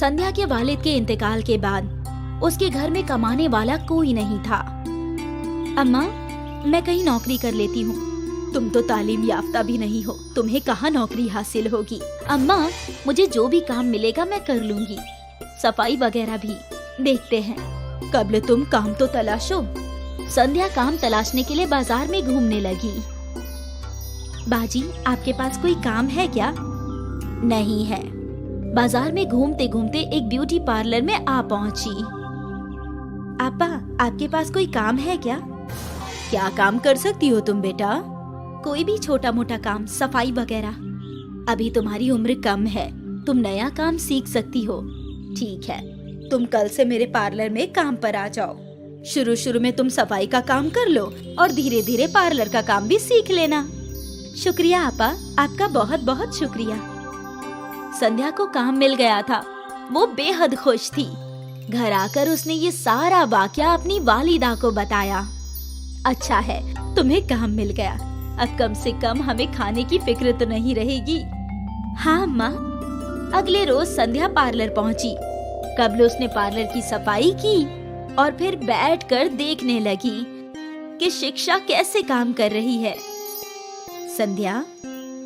संध्या के वालिद के इंतकाल के बाद उसके घर में कमाने वाला कोई नहीं था। अम्मा, मैं कहीं नौकरी कर लेती हूँ। तुम तो तालीम याफ्ता भी नहीं हो, तुम्हें कहाँ नौकरी हासिल होगी। अम्मा, मुझे जो भी काम मिलेगा मैं कर लूंगी, सफाई वगैरह भी। देखते हैं, कब्ल तुम काम तो तलाशो। संध्या काम तलाशने के लिए बाजार में घूमने लगी। बाजी, आपके पास कोई काम है क्या? नहीं है। बाजार में घूमते घूमते एक ब्यूटी पार्लर में आ पहुंची। आपा, आपके पास कोई काम है क्या? क्या काम कर सकती हो तुम बेटा? कोई भी छोटा मोटा काम, सफाई वगैरह। अभी तुम्हारी उम्र कम है, तुम नया काम सीख सकती हो। ठीक है, तुम कल से मेरे पार्लर में काम पर आ जाओ। शुरू में तुम सफाई का काम कर लो और धीरे धीरे पार्लर का काम भी सीख लेना। शुक्रिया आपा, आपका बहुत बहुत शुक्रिया। संध्या को काम मिल गया था। वो बेहद खुश थी। घर आकर उसने ये सारा वाकया अपनी वालिदा को बताया। अच्छा है, तुम्हें काम मिल गया। अब कम से कम हमें खाने की फिक्र तो नहीं रहेगी। हाँ अम्मा। अगले रोज संध्या पार्लर पहुंची। कबल उसने पार्लर की सफाई की और फिर बैठकर देखने लगी कि शिक्षा कैसे काम कर रही है। संध्या,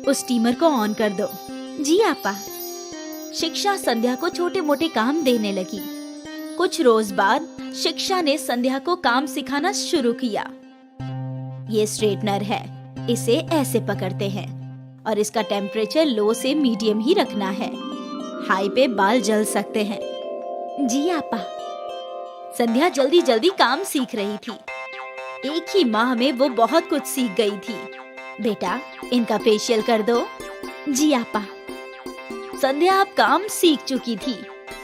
उस स्टीमर को ऑन कर दो। जी आपा। शिक्षा संध्या को छोटे मोटे काम देने लगी। कुछ रोज बाद शिक्षा ने संध्या को काम सिखाना शुरू किया। ये स्ट्रेटनर है, इसे ऐसे पकड़ते हैं और इसका टेम्परेचर लो से मीडियम ही रखना है। हाई पे बाल जल सकते हैं। जी आपा। संध्या जल्दी जल्दी काम सीख रही थी। एक ही माह में वो बहुत कुछ सीख गई थी। बेटा, इनका फेशियल कर दो। जी आपा। संध्या अब काम सीख चुकी थी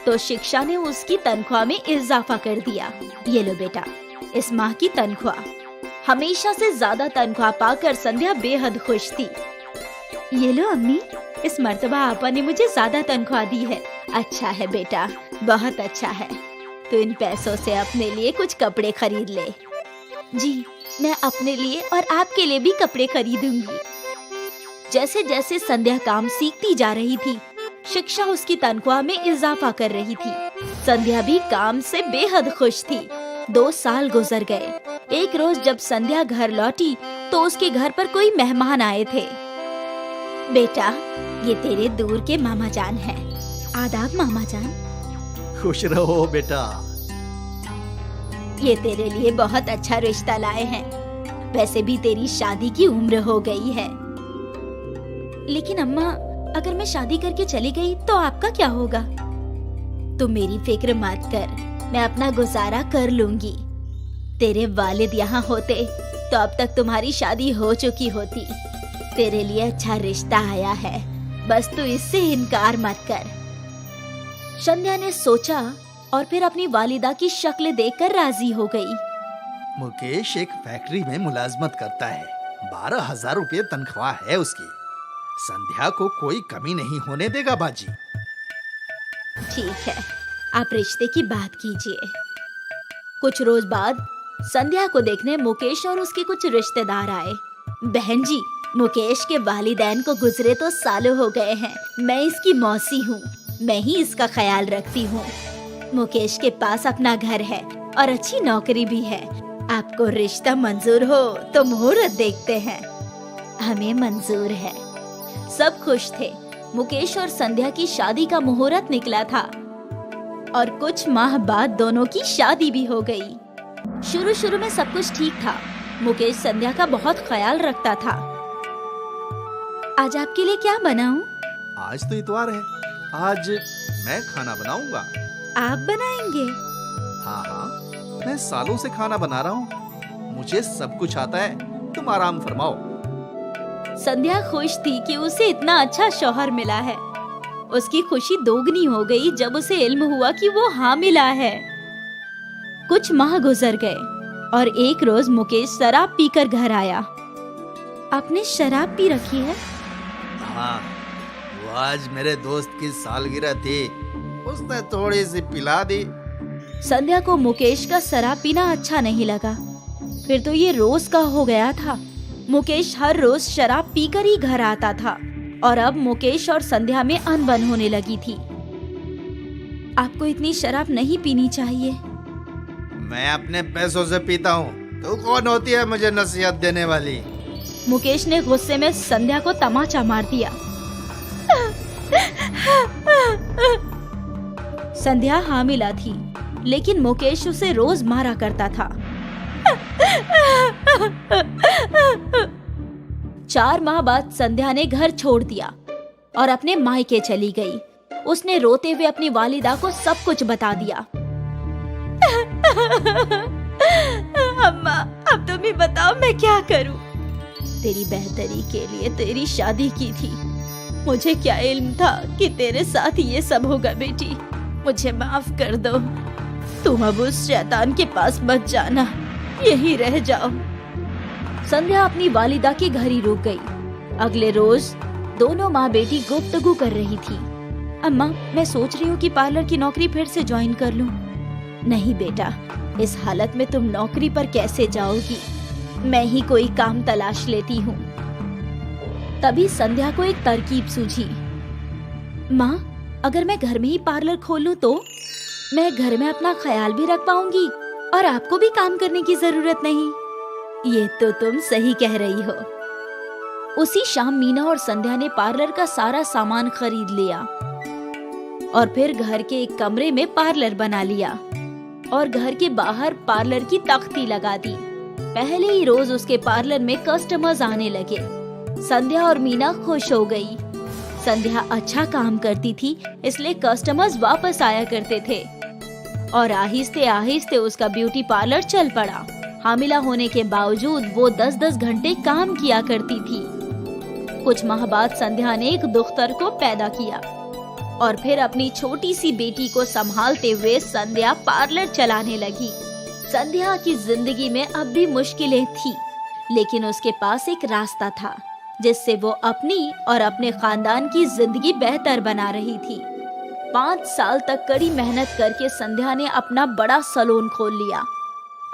तो शिक्षा ने उसकी तनख्वाह में इजाफा कर दिया। ये लो बेटा, इस माह की तनख्वाह। हमेशा से ज्यादा तनख्वाह पाकर संध्या बेहद खुश थी। ये लो अम्मी, इस मर्तबा आपा ने मुझे ज्यादा तनख्वाह दी है। अच्छा है बेटा, बहुत अच्छा है। तो इन पैसों से अपने लिए कुछ कपड़े खरीद ले। जी, मैं अपने लिए और आपके लिए भी कपड़े खरीदूंगी। जैसे जैसे संध्या काम सीखती जा रही थी, शिक्षा उसकी तनख्वाह में इजाफा कर रही थी। संध्या भी काम से बेहद खुश थी। 2 साल गुजर गए। एक रोज जब संध्या घर लौटी तो उसके घर पर कोई मेहमान आए थे। बेटा, ये तेरे दूर के मामा जान हैं। आदाब मामा जान। खुश रहो बेटा। ये तेरे लिए बहुत अच्छा रिश्ता लाए हैं। वैसे भी तेरी शादी की उम्र हो गई है। लेकिन अम्मा, अगर मैं शादी करके चली गई तो आपका क्या होगा? तुम मेरी फिक्र मत कर, मैं अपना गुजारा कर लूंगी। तेरे वालिद यहाँ होते तो अब तक तुम्हारी शादी हो चुकी होती। तेरे लिए अच्छा रिश्ता आया है, बस तू इससे इनकार मत कर। संध्या ने सोचा और फिर अपनी वालिदा की शक्ल देखकर राजी हो गई। मुकेश एक फैक्ट्री में मुलाजमत करता है। 12,000 रुपये तनख्वाह है उसकी। संध्या को कोई कमी नहीं होने देगा बाजी। ठीक है, आप रिश्ते की बात कीजिए। कुछ रोज बाद संध्या को देखने मुकेश और उसके कुछ रिश्तेदार आए। बहन जी, मुकेश के वालिदैन को गुजरे तो सालों हो गए हैं। मैं इसकी मौसी हूँ, मैं ही इसका ख्याल रखती हूँ। मुकेश के पास अपना घर है और अच्छी नौकरी भी है। आपको रिश्ता मंजूर हो तो मुहूर्त देखते हैं। हमें मंजूर है। सब खुश थे। मुकेश और संध्या की शादी का मुहूर्त निकला था और कुछ माह बाद दोनों की शादी भी हो गई। शुरू में सब कुछ ठीक था। मुकेश संध्या का बहुत ख्याल रखता था। आज आपके लिए क्या बनाऊं? आज तो इतवार है, आज मैं खाना बनाऊंगा। आप बनाएंगे? हाँ, मैं सालों से खाना बना रहा हूँ। मुझे सब कुछ आता है, तुम आराम फरमाओ। संध्या खुश थी कि उसे इतना अच्छा शौहर मिला है। उसकी खुशी दोगुनी हो गई जब उसे इल्म हुआ कि वो हामिला है। कुछ माह गुजर गए और एक रोज मुकेश शराब पीकर घर आया। आपने शराब पी रखी है? हाँ, वो आज मेरे दोस्त की सालगिरह थी, उसने थोड़ी सी पिला दी। संध्या को मुकेश का शराब पीना अच्छा नहीं लगा। फिर तो ये रोज का हो गया था। मुकेश हर रोज शराब पीकर ही घर आता था और अब मुकेश और संध्या में अनबन होने लगी थी। आपको इतनी शराब नहीं पीनी चाहिए। मैं अपने पैसों से पीता हूँ, तू कौन होती है मुझे नसीहत देने वाली? मुकेश ने गुस्से में संध्या को तमाचा मार दिया। संध्या हामिला थी, लेकिन मुकेश उसे रोज मारा करता था। 4 माह बाद संध्या ने घर छोड़ दिया और अपने मायके चली गई। उसने रोते हुए अपनी वालिदा को सब कुछ बता दिया। अम्मा, अब तुम ही बताओ मैं क्या करूं? तेरी बेहतरी के लिए तेरी शादी की थी। मुझे क्या इल्म था कि तेरे साथ ये सब होगा बेटी। मुझे माफ कर दो। तुम अब उस शैतान के पास मत जाना, यहीं रह जाओ। संध्या अपनी वालिदा के घर ही रुक गई। अगले रोज दोनों माँ बेटी गुफ्तगू कर रही थी। अम्मा, मैं सोच रही हूँ कि पार्लर की नौकरी फिर से ज्वाइन कर लूँ। नहीं बेटा, इस हालत में तुम नौकरी पर कैसे जाओगी? मैं ही कोई काम तलाश लेती हूँ। तभी संध्या को एक तरकीब सूझी। माँ, अगर मैं घर में ही पार्लर खोलूं तो मैं घर में अपना ख्याल भी रख पाऊंगी और आपको भी काम करने की जरूरत नहीं। ये तो तुम सही कह रही हो। उसी शाम मीना और संध्या ने पार्लर का सारा सामान खरीद लिया और फिर घर के एक कमरे में पार्लर बना लिया और घर के बाहर पार्लर की तख्ती लगा दी। पहले ही रोज उसके पार्लर में कस्टमर्स आने लगे। संध्या और मीना खुश हो गई। संध्या अच्छा काम करती थी, इसलिए कस्टमर्स वापस आया करते थे और आहिस्ते आहिस्ते उसका ब्यूटी पार्लर चल पड़ा। हामिला होने के बावजूद वो 10-10 घंटे काम किया करती थी। कुछ माह बाद संध्या ने एक दुख्तर को पैदा किया और फिर अपनी छोटी सी बेटी को संभालते हुए संध्या पार्लर चलाने लगी। संध्या की जिंदगी में अब भी मुश्किलें थी, लेकिन उसके पास एक रास्ता था जिससे वो अपनी और अपने खानदान की जिंदगी बेहतर बना रही थी। 5 साल तक कड़ी मेहनत करके संध्या ने अपना बड़ा सैलून खोल लिया।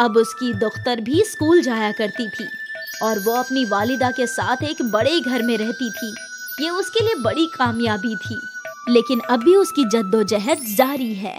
अब उसकी दुख्तर भी स्कूल जाया करती थी और वो अपनी वालिदा के साथ एक बड़े घर में रहती थी। ये उसके लिए बड़ी कामयाबी थी, लेकिन अभी उसकी जद्दोजहद जारी है।